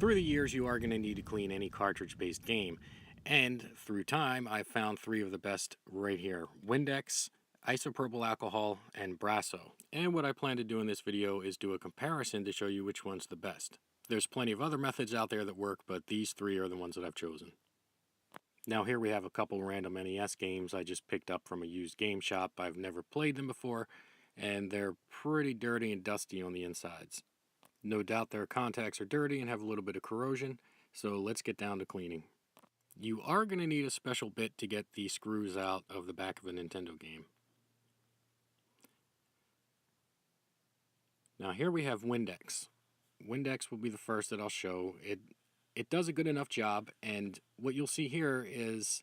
Through the years, you are going to need to clean any cartridge-based game, and through time, I've found three of the best right here: Windex, isopropyl alcohol, and Brasso. And what I plan to do in this video is do a comparison to show you which one's the best. There's plenty of other methods out there that work, but these three are the ones that I've chosen. Now here we have a couple random NES games I just picked up from a used game shop. I've never played them before, and they're pretty dirty and dusty on the insides. No doubt their contacts are dirty and have a little bit of corrosion, so let's get down to cleaning. You are going to need a special bit to get the screws out of the back of a Nintendo game. Now here we have Windex. Windex will be the first that I'll show. It does a good enough job, and what you'll see here is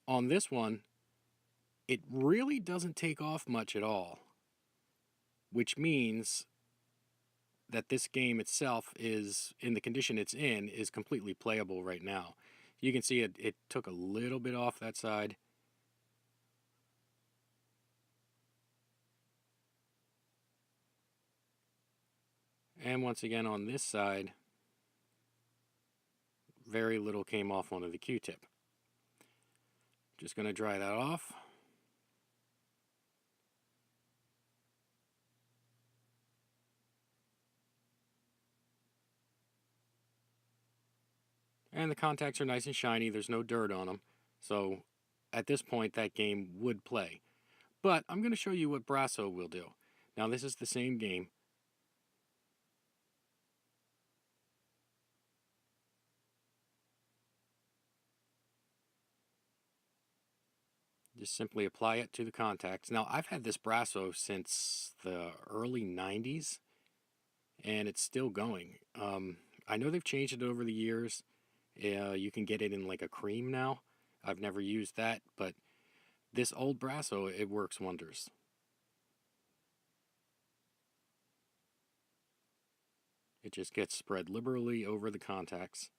on this one, it really doesn't take off much at all, which means that this game itself is, in the condition it's in, is completely playable right now. You can see it took a little bit off that side. And once again on this side, very little came off onto the Q-tip. Just going to dry that off. And the contacts are nice and shiny, there's no dirt on them. So at this point that game would play. But I'm going to show you what Brasso will do. Now this is the same game. Just simply apply it to the contacts. Now I've had this Brasso since the early 90s and it's still going. I know they've changed it over the years. You can get it in like a cream now. I've never used that, but this old Brasso, it works wonders. It just gets spread liberally over the contacts.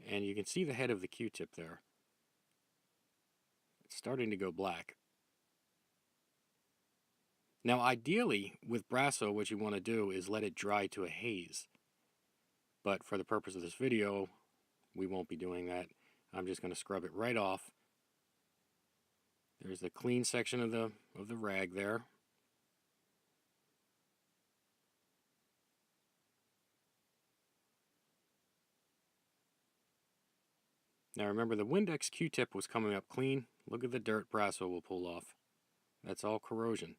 And you can see the head of the Q-tip there. It's starting to go black. Now ideally, with Brasso, what you want to do is let it dry to a haze. But for the purpose of this video, we won't be doing that. I'm just going to scrub it right off. There's the clean section of the rag there. Now remember, the Windex Q-tip was coming up clean. Look at the dirt Brasso will pull off. That's all corrosion.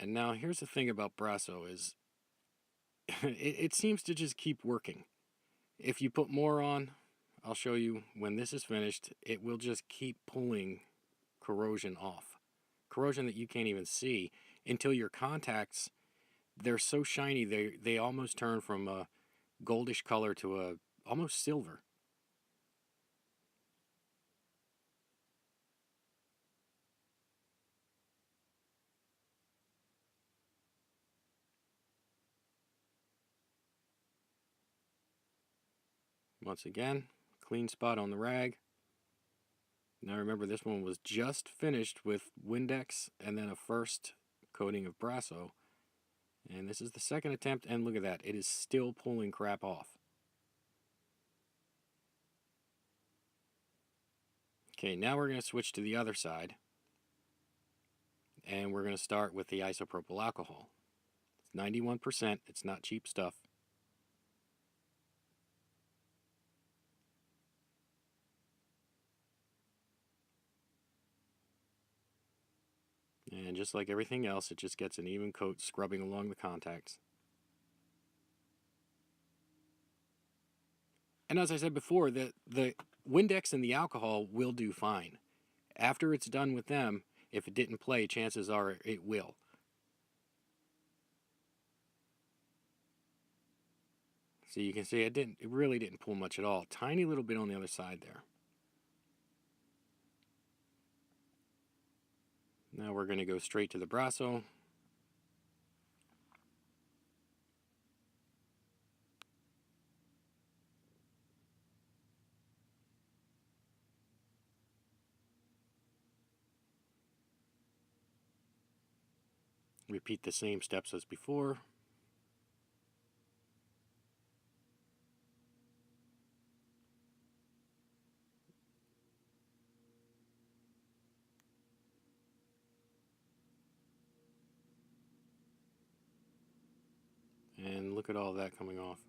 And now here's the thing about Brasso is it seems to just keep working. If you put more on, I'll show you when this is finished, it will just keep pulling corrosion off. Corrosion that you can't even see until your contacts, they're so shiny they almost turn from a goldish color to a almost silver. Once again, clean spot on the rag. Now remember, this one was just finished with Windex and then a first coating of Brasso. And this is the second attempt, and look at that, it is still pulling crap off. Okay, now we're going to switch to the other side. And we're going to start with the isopropyl alcohol. It's 91%, it's not cheap stuff. And just like everything else, it just gets an even coat scrubbing along the contacts. And as I said before, the Windex and the alcohol will do fine. After it's done with them, if it didn't play, chances are it will. So you can see it really didn't pull much at all. Tiny little bit on the other side there. Now we're going to go straight to the Brasso. Repeat the same steps as before. And look at all that coming off.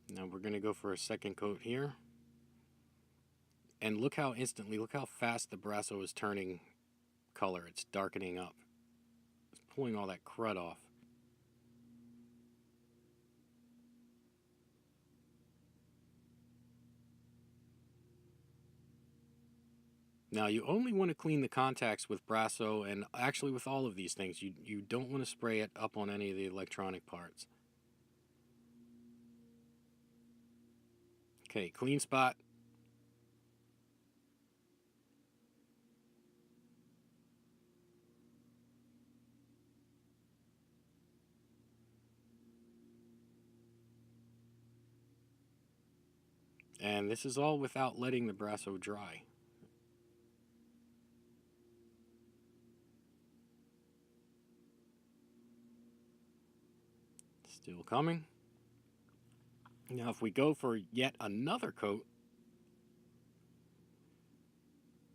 Now we're going to go for a second coat here. And look how fast the Brasso is turning color. It's darkening up. It's pulling all that crud off. Now you only want to clean the contacts with Brasso, and actually with all of these things. You don't want to spray it up on any of the electronic parts. Okay, clean spot. And this is all without letting the Brasso dry. Still coming. Now if we go for yet another coat,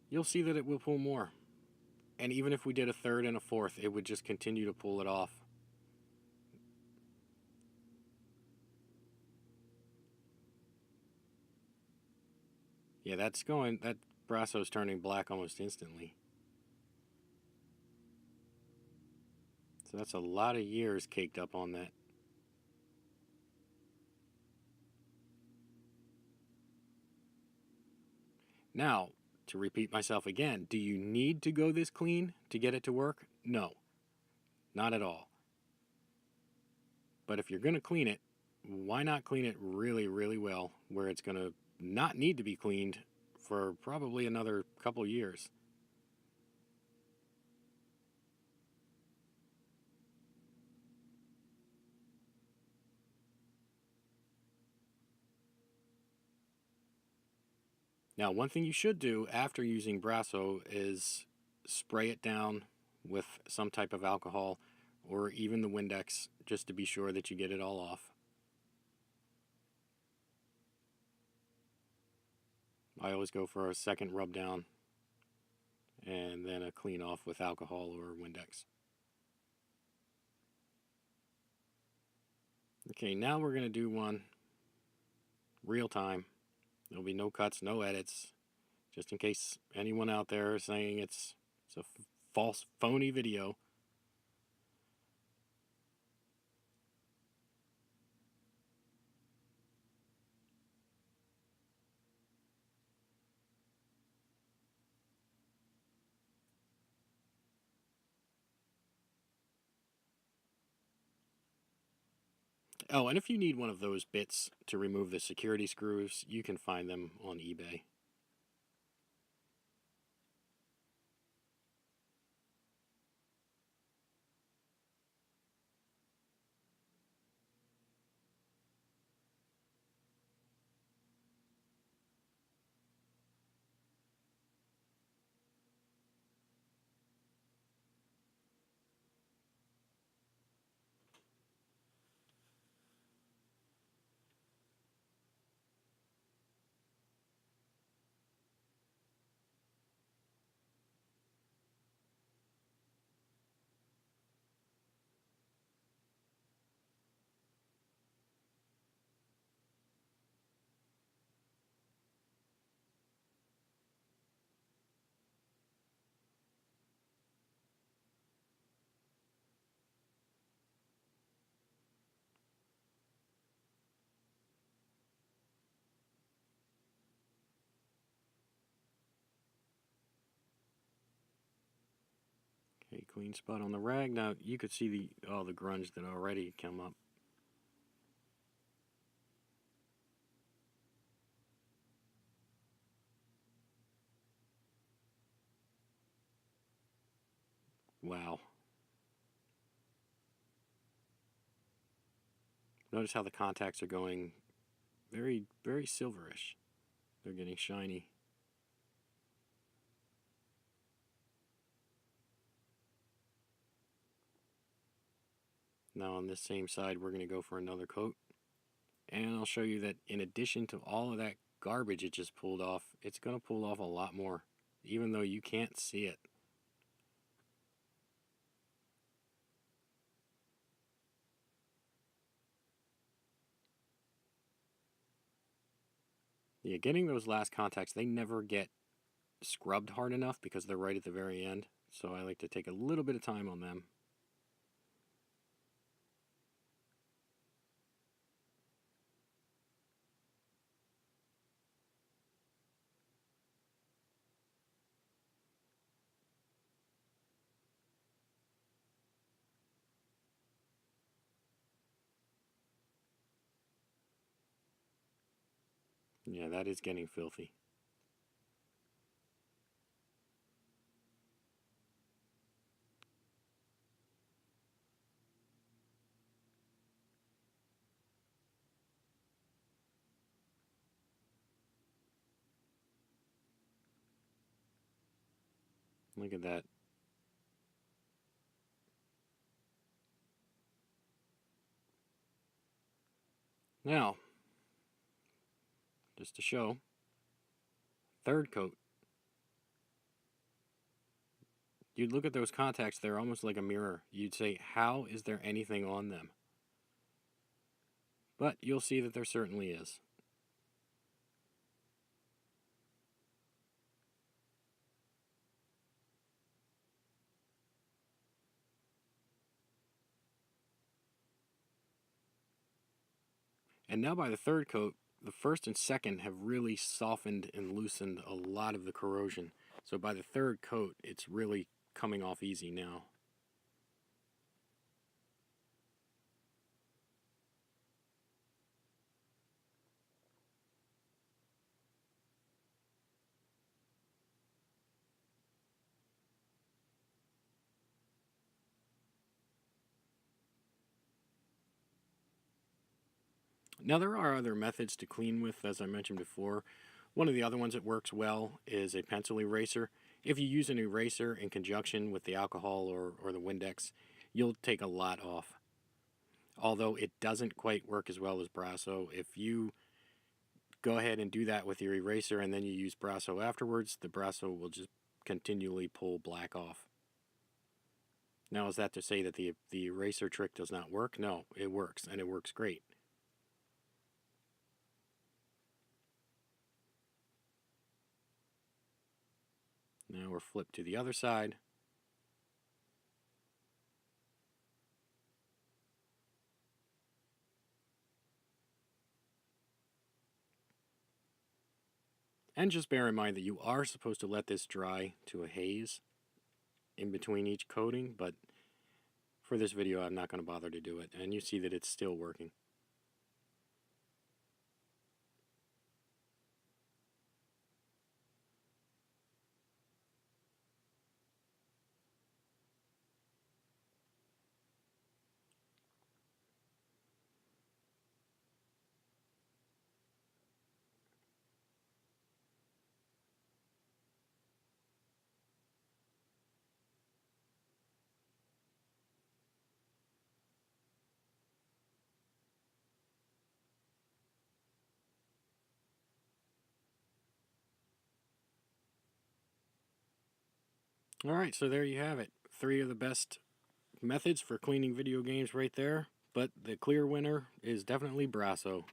you'll see that it will pull more. And even if we did a third and a fourth, it would just continue to pull it off. Yeah, that Brasso's turning black almost instantly. So that's a lot of years caked up on that. Now, to repeat myself again, do you need to go this clean to get it to work? No, not at all. But if you're going to clean it, why not clean it really, really well, where it's going to not need to be cleaned for probably another couple years. Now, one thing you should do after using Brasso is spray it down with some type of alcohol or even the Windex, just to be sure that you get it all off. I always go for a second rub down and then a clean off with alcohol or Windex. Okay, now we're going to do one real time. There'll be no cuts, no edits, just in case anyone out there is saying it's a false, phony video. Oh, and if you need one of those bits to remove the security screws, you can find them on eBay. Okay, clean spot on the rag. Now you could see all the grunge that already come up. Wow. Notice how the contacts are going very, very silverish. They're getting shiny. Now on this same side, we're going to go for another coat. And I'll show you that in addition to all of that garbage it just pulled off, it's going to pull off a lot more, even though you can't see it. Yeah, getting those last contacts, they never get scrubbed hard enough because they're right at the very end. So I like to take a little bit of time on them. Yeah, that is getting filthy. Look at that. Now, just to show, third coat. You'd look at those contacts, they're almost like a mirror. You'd say, how is there anything on them? But you'll see that there certainly is. And now by the third coat, the first and second have really softened and loosened a lot of the corrosion. So by the third coat, it's really coming off easy now. Now there are other methods to clean with, as I mentioned before. One of the other ones that works well is a pencil eraser. If you use an eraser in conjunction with the alcohol or the Windex, you'll take a lot off. Although it doesn't quite work as well as Brasso. If you go ahead and do that with your eraser and then you use Brasso afterwards, the Brasso will just continually pull black off. Now, is that to say that the eraser trick does not work? No, it works, and it works great. Now we're flipped to the other side. And just bear in mind that you are supposed to let this dry to a haze in between each coating, but for this video I'm not going to bother to do it. And you see that it's still working. Alright, so there you have it. 3 of the best methods for cleaning video games right there. But the clear winner is definitely Brasso.